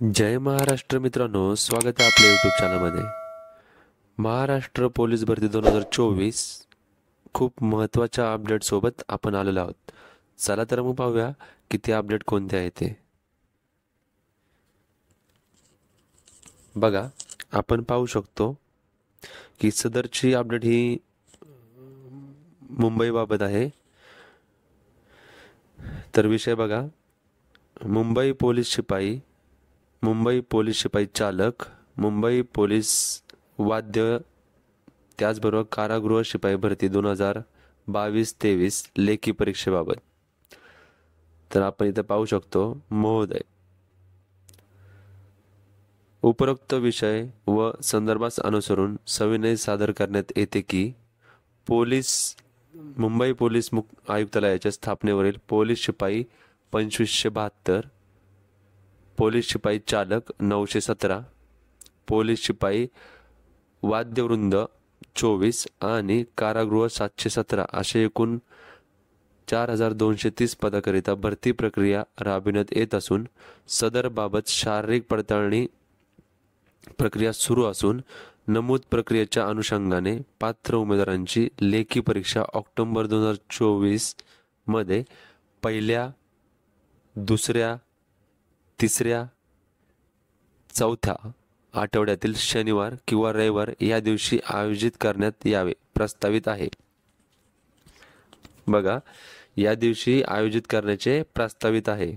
जय महाराष्ट्र मित्रांनो, स्वागत आहे आपल्या यूट्यूब चॅनलमध्ये. महाराष्ट्र पोलीस भरती 2024 खूप महत्त्वाच्या अपडेटसोबत आपण आलेलो आहोत. चला तर मग पाहूया किती अपडेट कोणते आहे ते. बघा, आपण पाहू शकतो की सदरची अपडेट ही मुंबईबाबत आहे. तर विषय बघा, मुंबई पोलीस शिपाई, मुंबई पोलीस शिपाई चालक, मुंबई पोलीस वाद्य, त्याचबरोबर कारागृह शिपाई भरती 2022-23 लेखी परीक्षेबाबत. तर आपण इथं पाहू शकतो, महोदय, उपरोक्त विषय व संदर्भास अनुसरून सविनय सादर करण्यात येते की मुंबई पोलीस आयुक्तालयाच्या स्थापनेवरील पोलीस शिपाई 2572, पोलीस शिपाई चालक 917, पोलीस शिपाई वाद्यवृंद 24 आणि कारागृह 717 असे एकूण 4230 पदाकरिता भरती प्रक्रिया राबविण्यात येत असून सदर बाबत शारीरिक पडताळणी प्रक्रिया सुरू असून नमूद प्रक्रियेच्या अनुषंगाने पात्र उमेदवारांची लेखी परीक्षा ऑक्टोबर 2024 मध्ये पहिल्या, दुसऱ्या, तिसऱ्या, चौथ्या आठवड्यातील शनिवार किंवा रविवार या दिवशी आयोजित करण्यात यावे प्रस्तावित आहे. बघा, या दिवशी आयोजित करण्याचे प्रस्तावित आहे.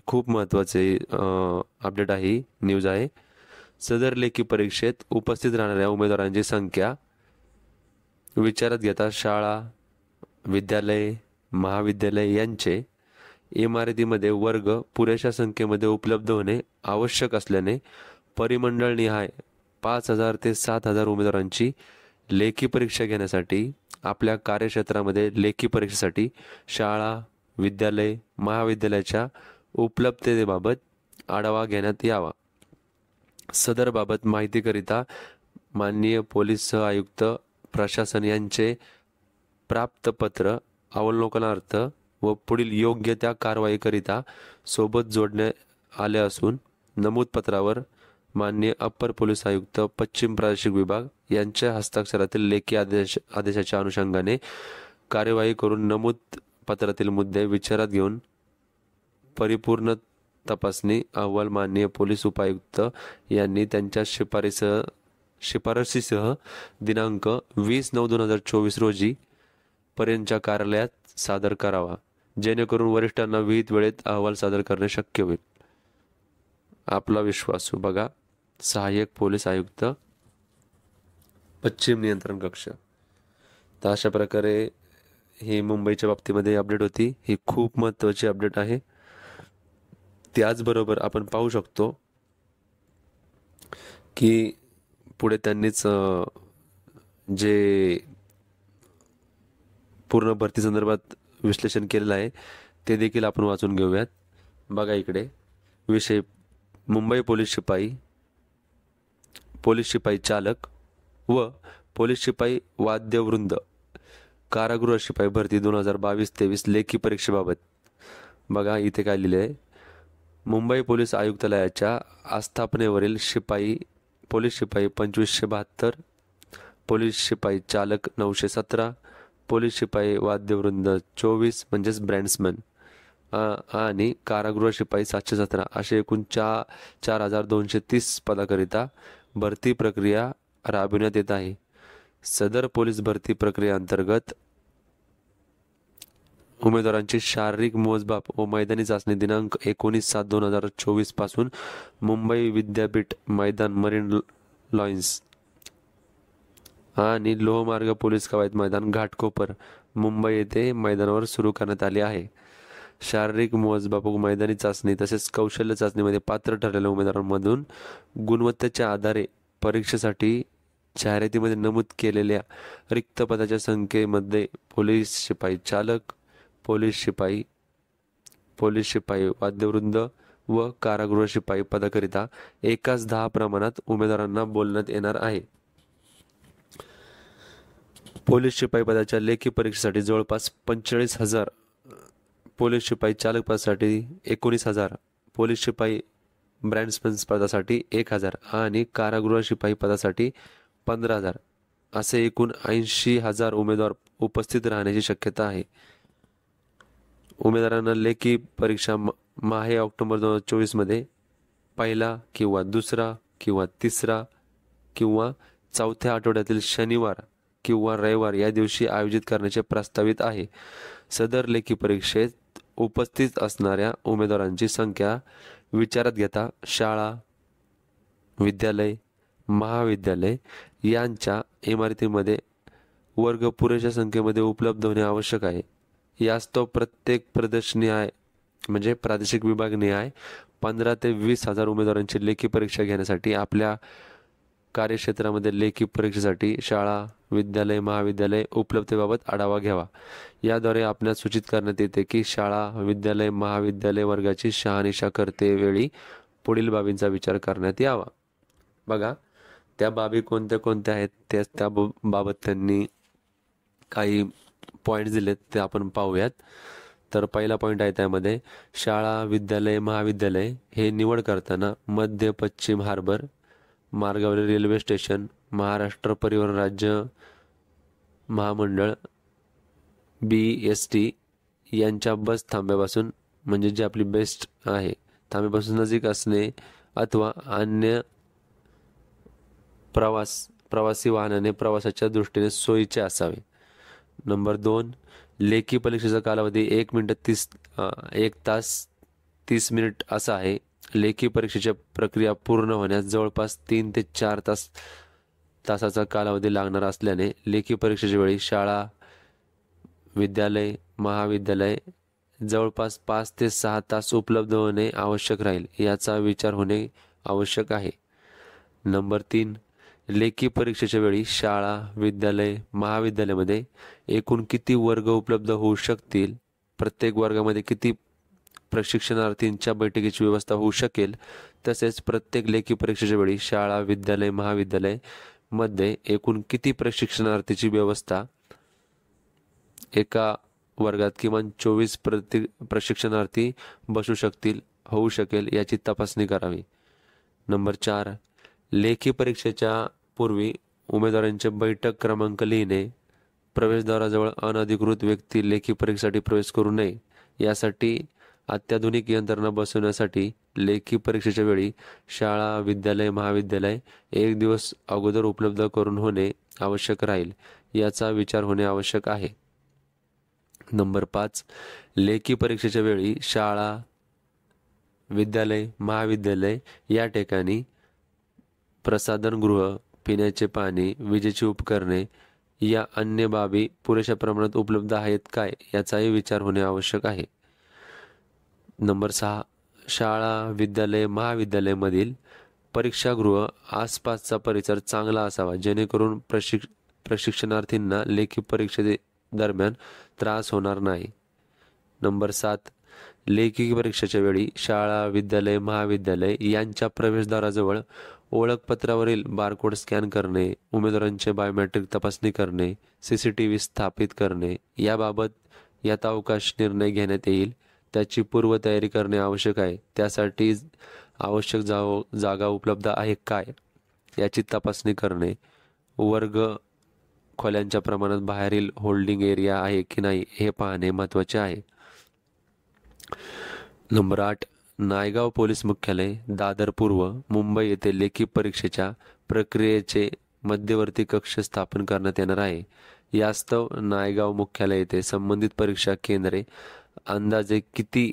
खूप महत्त्वाचे अपडेट आहे, न्यूज आहे. सदर लेखी परीक्षेत उपस्थित राहणाऱ्या उमेदवारांची संख्या विचारात घेता शाळा, विद्यालय, महाविद्यालय यांचे इमारतीमध्ये वर्ग पुरेशा संख्येमध्ये उपलब्ध होणे आवश्यक असल्याने परिमंडळ निहाय 5000 ते 7000 उमेदवारांची लेखी परीक्षा घेण्यासाठी आपल्या कार्यक्षेत्रामध्ये लेखी परीक्षेसाठी शाळा, विद्यालय, महाविद्यालयाच्या उपलब्धतेबाबत आढावा घेण्यात यावा. सदरबाबत माहितीकरिता माननीय पोलीस आयुक्त प्रशासन यांचे प्राप्त पत्र अवलोकनार्थ व पुढील योग्य त्या कारवाईकरिता सोबत जोडण्यात आले असून नमूद पत्रावर माननीय अप्पर पोलीस आयुक्त पश्चिम प्रादेशिक विभाग यांच्या हस्ताक्षरातील लेखी आदेशाच्या अनुषंगाने कार्यवाही करून नमूद पत्रातील मुद्दे विचारात घेऊन परिपूर्ण तपासणी अहवाल माननीय पोलीस उपायुक्त यांनी त्यांच्या शिफारसीसह दिनांक 20/9/2024 रोजी पर्यंतच्या कार्यालयात सादर करावा, जेणेकरून वरिष्ठांना विहित वेळेत अहवाल सादर करणे शक्य होईल. आपला विश्वासू. बघा, सहाय्यक पोलीस आयुक्त, पश्चिम नियंत्रण कक्ष. तर अशा प्रकारे ही मुंबईच्या बाबतीमध्ये अपडेट होती. ही खूप महत्त्वाची अपडेट आहे. त्याचबरोबर आपण पाहू शकतो की पुढे त्यांनीच जे पूर्ण भरती संदर्भात विश्लेषण केलेलं आहे ते देखील आपण वाचून घेऊयात. बघा, इकडे विषय मुंबई पोलीस शिपाई, पोलीस शिपाई चालक व पोलीस शिपाई वाद्यवृंद कारागृह शिपाई भरती 2022-23 लेखी परीक्षेबाबत. बघा, इथे काय लिहिले आहे, मुंबई पोलीस आयुक्तालयाच्या आस्थापनेवरील पोलीस शिपाई 2572, पोलीस शिपाई चालक 917, पोलीस शिपाई वाद्यवृंद 24 म्हणजेच ब्रँड्समन आणि कारागृह शिपाई 717 असे एकूण 4230 पदाकरिता भरती प्रक्रिया राबविण्यात येत आहे. सदर पोलीस भरती प्रक्रियेअंतर्गत उमेदवारांची शारीरिक मोजमाप व मैदानी चाचणी दिनांक 19/7/2024 पासून मुंबई विद्यापीठ मैदान, मरीन लाईन्स आणि लोहमार्ग पोलीस कवायत मैदान, घाटकोपर, मुंबई येथे मैदानावर सुरू करण्यात आली आहे. शारीरिक मोजमाप व मैदानी चाचणी तसेच कौशल्य चाचणीमध्ये पात्र ठरलेल्या उमेदवारांमधून गुणवत्तेच्या आधारे परीक्षेसाठी जाहिरातीमध्ये नमूद केलेल्या रिक्त पदाच्या संख्येमध्ये पोलीस शिपाई चालक, पोलीस शिपाई वाद्यवृंद व कारागृह शिपाई पदाकरिता एकाच 10 प्रमाणात उमेदवारांना बोलण्यात येणार आहे. पोलीस शिपाई पदाच्या लेखी परीक्षेसाठी जवळपास 45,000, पोलीस शिपाई चालक पदासाठी 19,000, पोलीस शिपाई ब्रँड्समॅन पदासाठी 1,000 आणि कारागृह शिपाई पदासाठी 15,000 असे एकूण 80,000 उमेदवार उपस्थित राहण्याची शक्यता आहे. उमेदवारांना लेखी परीक्षा माहे ऑक्टोबर 2024 मध्ये पहिला किंवा दुसरा किंवा तिसरा किंवा चौथ्या आठवड्यातील शनिवार किंवा रविवार या दिवशी आयोजित करण्याचे प्रस्तावित आहे. सदर लेखी परीक्षेत उपस्थित असणाऱ्या उमेदवारांची संख्या विचारात घेता शाळा, विद्यालय, महाविद्यालय यांच्या इमारतीमध्ये वर्ग पुरेशा संख्येमध्ये उपलब्ध होणे आवश्यक आहे. यास्तव प्रत्येक प्रदेशनिहाय म्हणजे प्रादेशिक विभागनिहाय 15 ते 20,000 उमेदवारांची लेखी परीक्षा घेण्यासाठी आपल्या कार्यक्षेत्रामध्ये लेखी परीक्षेसाठी शाळा, विद्यालय, महाविद्यालय उपलब्धतेबाबत आढावा घ्यावा. याद्वारे आपणास सूचित करण्यात येते की शाळा, विद्यालय, महाविद्यालय वर्गाची शहानिशा करते वेळी पुढील बाबींचा विचार करण्यात यावा. बघा त्या बाबी कोणत्या कोणत्या आहेत त्या बाबत त्यांनी काही पॉईंट्स दिलेत ते आपण पाहूयात. तर पहिला पॉईंट आहे त्यामध्ये शाळा, विद्यालय, महाविद्यालय हे निवड करताना मध्य पश्चिम हार्बर मार्गावरील रेल्वे स्टेशन, महाराष्ट्र परिवहन राज्य महामंडळ BST यांच्या बस थांब्यापासून म्हणजे जी आपली बेस्ट आहे थांब्यापासून नजीक असणे अथवा अन्य प्रवासी वाहनाने प्रवासाच्या दृष्टीने सोयीचे असावे. नंबर 2, लेखी परीक्षेचा कालावधी 1 तास 30 मिनिट असा आहे. लेखी परीक्षेची प्रक्रिया पूर्ण होण्यास जवळपास 3 ते 4 तासाचा कालावधी लागणार असल्याने लेखी परीक्षेच्या वेळी शाळा, विद्यालय, महाविद्यालय जवळपास 5 ते 6 तास उपलब्ध होणे आवश्यक राहील याचा विचार होणे आवश्यक आहे. नंबर 3, लेखी परीक्षेच्या वेळी शाळा, विद्यालय, महाविद्यालयामध्ये एकूण किती वर्ग उपलब्ध होऊ शकतील, प्रत्येक वर्गामध्ये किती प्रशिक्षणार्थींच्या बैठकीची व्यवस्था होऊ शकेल, तसेच प्रत्येक लेखी परीक्षेच्या वेळी शाळा, विद्यालय, महाविद्यालय मध्ये एकूण किती प्रशिक्षणार्थीची व्यवस्था एका वर्गात किमान 24 प्रशिक्षणार्थी बसू शकतील होऊ शकेल याची तपासणी करावी. नंबर 4, लेखी परीक्षेच्या पूर्वी उमेदवारांचे बैठक क्रमांक लिहिणे. प्रवेशद्वाराजवळ अनधिकृत व्यक्ती लेखी परीक्षेसाठी प्रवेश करू नये यासाठी अत्याधुनिक यंत्रणा बसवण्यासाठी लेखी परीक्षेच्या वेळी शाळा, विद्यालय, महाविद्यालय 1 दिवस अगोदर उपलब्ध करून होणे आवश्यक राहील याचा विचार होणे आवश्यक आहे. नंबर 5, लेखी परीक्षेच्या वेळी शाळा, विद्यालय, महाविद्यालय या ठिकाणी प्रसाधनगृह, पिण्याचे पाणी, विजेची उपकरणे या अन्य बाबी पुरेशा प्रमाणात उपलब्ध आहेत काय याचाही विचार होणे आवश्यक आहे. नंबर 6, शाळा, विद्यालय, महाविद्यालयामधील परीक्षागृह आसपासचा परिसर चांगला असावा जेणेकरून प्रशिक्षणार्थींना लेखी परीक्षे दरम्यान त्रास होणार नाही. नंबर 7, लेखी परीक्षेच्या वेळी शाळा, विद्यालय, महाविद्यालय यांच्या प्रवेशद्वाराजवळ ओळखपत्रावरील बारकोड स्कॅन करणे, उमेदवारांचे बायोमेट्रिक तपासणी करणे, CCTV स्थापित करणे याबाबत यथावकाश निर्णय घेण्यात येईल त्याची पूर्वतयारी करणे आवश्यक आहे. त्यासाठी आवश्यक जागा उपलब्ध आहे काय याची तपासणी करणे, वर्ग खोल्यांच्या प्रमाणात बाहेरील होल्डिंग एरिया आहे की नाही हे पाहणे महत्त्वाचे आहे. नंबर 8, नायगाव पोलीस मुख्यालय, दादर पूर्व, मुंबई येथे लेखी परीक्षेच्या प्रक्रियेचे मध्यवर्ती कक्ष स्थापन करण्यात येणार आहे. यास्तव नायगाव मुख्यालय येथे संबंधित परीक्षा केंद्रे अंदाजे किती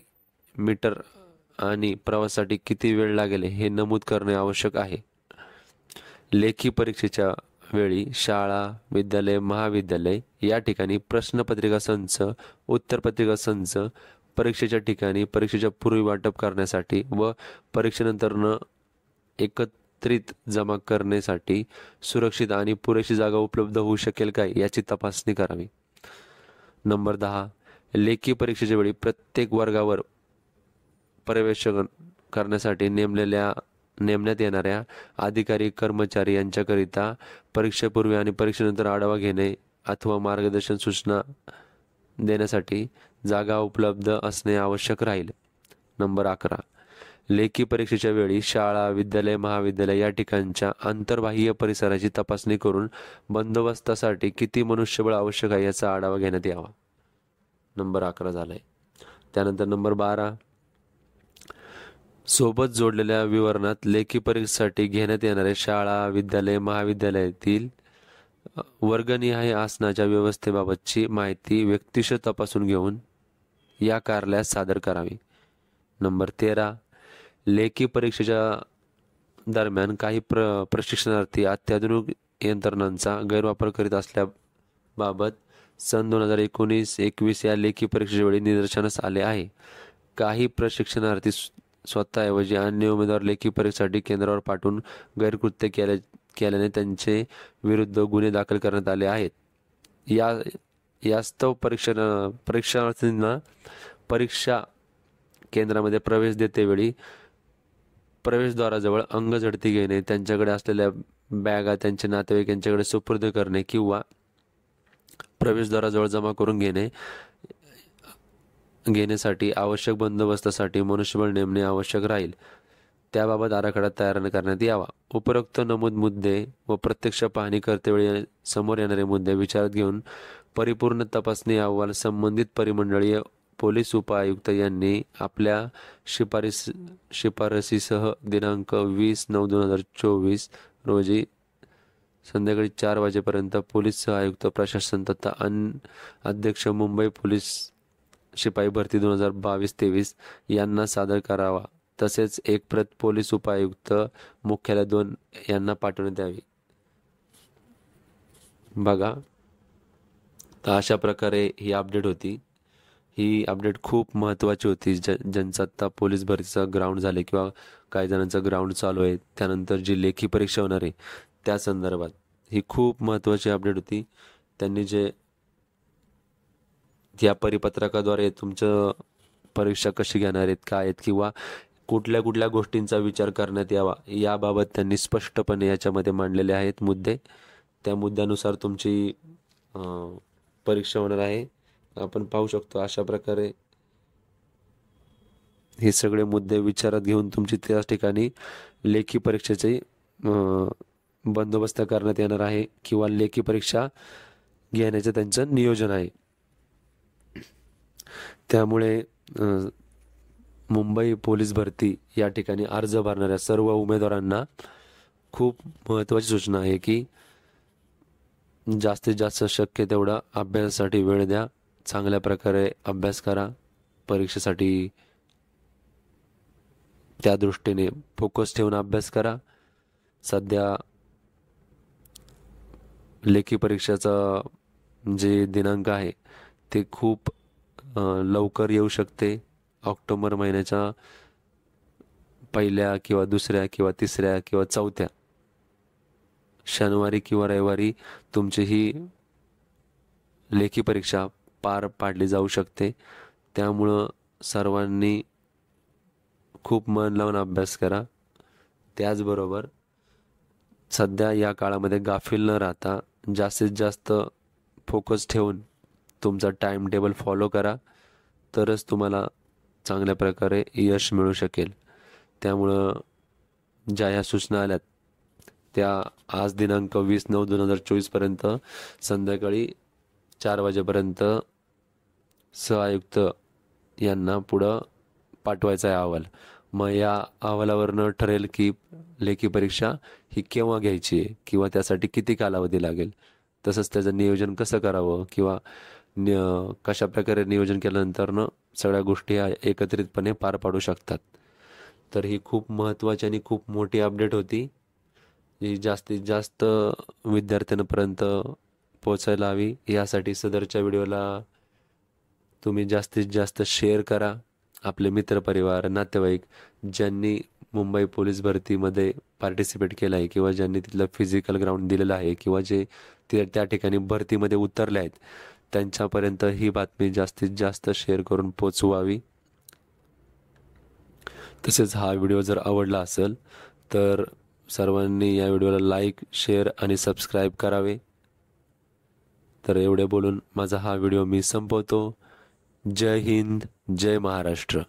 मीटर आणि प्रवासासाठी किती वेळ लागेल हे नमूद करणे आवश्यक आहे. लेखी परीक्षेच्या वेळी शाळा, विद्यालय, महाविद्यालय या ठिकाणी प्रश्नपत्रिका संच, उत्तरपत्रिका संच परीक्षेच्या ठिकाणी परीक्षेच्या पूर्वी वाटप करण्यासाठी व परीक्षेनंतर एकत्रित जमा करण्यासाठी सुरक्षित आणि पुरेशी जागा उपलब्ध होऊ शकेल काय याची तपासणी करावी. नंबर 10, लेखी परीक्षेच्या वेळी प्रत्येक वर्गावर पर्यवेक्षण करण्यासाठी नेमण्यात येणाऱ्या अधिकारी कर्मचारी यांच्याकरिता परीक्षेपूर्वी आणि परीक्षेनंतर आढावा घेणे अथवा मार्गदर्शन सूचना देण्यासाठी जागा उपलब्ध असणे आवश्यक राहील. नंबर 11, लेखी परीक्षेच्या वेळी शाळा, विद्यालय, महाविद्यालय या ठिकाणच्या आंतरबाह्य परिसराची तपासणी करून बंदोबस्तासाठी किती मनुष्यबळ आवश्यक आहे याचा आढावा घेण्यात यावा. नंबर 11 झालाय. त्यानंतर नंबर 12, सोबत जोडलेल्या विवरणात लेखी परीक्षेसाठी घेण्यात येणारे शाळा, विद्यालय, महाविद्यालयातील वर्गनिहाय आसनाच्या व्यवस्थेबाबतची माहिती व्यक्तिशः तपासून घेऊन या कार्यालयात सादर करावी. नंबर 13, लेखी परीक्षेच्या दरम्यान काही प्रशिक्षणार्थी अत्याधुनिक यंत्रणांचा गैरवापर करीत असल्याबाबत सन 2019-21 या लेखी परीक्षेच्या वेळी निदर्शनास आले आहे. काही प्रशिक्षणार्थी स्वतःऐवजी अन्य उमेदवार लेखी परीक्षेसाठी केंद्रावर पाठवून गैरकृत्य केल्याने त्यांचे विरुद्ध गुन्हे दाखल करण्यात आले आहेत. यास्तव परीक्षार्थींना परीक्षा केंद्रामध्ये प्रवेश देतेवेळी प्रवेशद्वाराजवळ अंग झडती घेणे, त्यांच्याकडे असलेल्या बॅगा त्यांचे नातेवाईक यांच्याकडे सुपूर्द करणे किंवा प्रवेशद्वाराजवळ जमा करून घेण्यासाठी आवश्यक बंदोबस्तासाठी मनुष्यबळ नेमणे आवश्यक राहील. त्याबाबत आराखडा तयार करण्यात यावा. उपरोक्त नमूद मुद्दे व प्रत्यक्ष पाहणी करतेवेळी समोर येणारे मुद्दे विचारात घेऊन परिपूर्ण तपासणी अहवाल संबंधित परिमंडळीय पोलीस उपआयुक्त यांनी आपल्या शिफारसीसह दिनांक 20/9/2024 रोजी संध्याकाळी 4 वाजेपर्यंत पोलीस सहआयुक्त प्रशासन तथा अध्यक्ष मुंबई पोलीस शिपाई भरती 2022-23 यांना सादर करावा. तसेच एक प्रत पोलीस उपायुक्त मुख्यालय 2 यांना पाठवण्यात यावी. बघा, तर अशा प्रकारे ही अपडेट होती. ही अपडेट खूप महत्त्वाची होती. ज्यांचा आत्ता पोलीस भरतीचा ग्राउंड झाले किंवा काही जणांचं ग्राउंड चालू आहे, त्यानंतर जी लेखी परीक्षा होणार आहे त्या संदर्भात ही खूप महत्त्वाची अपडेट होती. त्यांनी जे या परिपत्रकाद्वारे तुमचं परीक्षा कशी घेणार आहेत, काय आहेत किंवा कुठल्या कुठल्या गोष्टींचा विचार करण्यात यावा याबाबत त्यांनी स्पष्टपणे याच्यामध्ये मांडलेले आहेत मुद्दे. त्या मुद्द्यानुसार तुमची परीक्षा होणार आहे. आपण पाहू शकतो अशा प्रकारे हे सगळे मुद्दे विचारात घेऊन तुमची त्याच ठिकाणी लेखी परीक्षेचे बंदोबस्त करण्यात येणार आहे किंवा लेखी परीक्षा घेण्याचं त्यांचं नियोजन आहे. त्यामुळे मुंबई पोलीस भरती या ठिकाणी अर्ज भरणाऱ्या सर्व उमेदवारांना खूप महत्त्वाची सूचना आहे की जास्तीत जास्त शक्य तेवढा अभ्यासासाठी वेळ द्या. चांगल्या प्रकारे अभ्यास करा. परीक्षेसाठी त्या दृष्टीने फोकस ठेवून अभ्यास करा. सध्या लेखी परीक्षेचा जे दिनांक आहे ते खूप लवकर येऊ शकते. ऑक्टोबर महिन्याच्या पहिल्या किंवा दुसऱ्या किंवा तिसऱ्या किंवा चौथ्या शनिवारी किंवा रविवारी तुमची ही लेखी परीक्षा पार पाडली जाऊ शकते. त्यामुळं सर्वांनी खूप मन लावून अभ्यास करा. त्याचबरोबर सध्या या काळामध्ये गाफील न राहता जास्तीत जास्त फोकस ठेवून तुमचा टाइम टेबल फॉलो करा, तरच तुम्हाला चांगल्या प्रकारे यश मिळू शकेल. त्यामुळं ज्या ह्या सूचना आल्यात त्या आज दिनांक 20/9/2024 पर्यंत संध्याकाळी 4 वाजेपर्यंत सहआयुक्त यांना पुढं पाठवायचा आहे अहवाल. मग या अहवालावरनं ठरेल की लेखी परीक्षा ही केव्हा घ्यायची आहे किंवा त्यासाठी किती कालावधी लागेल, तसंच त्याचं नियोजन कसं करावं किंवा कशा प्रकारे नियोजन केल्यानंतरनं सगळ्या गोष्टी एकत्रितपणे पार पाडू शकतात. तर ही खूप महत्त्वाची आणि खूप मोठी अपडेट होती. ही जास्तीत जास्त विद्यार्थ्यांपर्यंत पोचायला हवी. यासाठी सदरच्या व्हिडिओला तुम्ही जास्तीत जास्त शेअर करा. आपले मित्रपरिवार, नातेवाईक ज्यांनी मुंबई पोलीस भरतीमध्ये पार्टिसिपेट केलं आहे किंवा ज्यांनी तिथलं फिजिकल ग्राउंड दिलेलं आहे किंवा जे त्या ठिकाणी भरतीमध्ये उतरले आहेत त्यांच्यापर्यंत ही बातमी जास्तीत जास्त शेअर करून पोचवावी. तसेच हा व्हिडिओ जर आवडला असेल तर सर्वांनी या व्हिडिओला लाईक, शेअर आणि सबस्क्राईब करावे. तर एवढे बोलून माझा हा व्हिडिओ मी संपवतो. जय हिंद, जय महाराष्ट्र.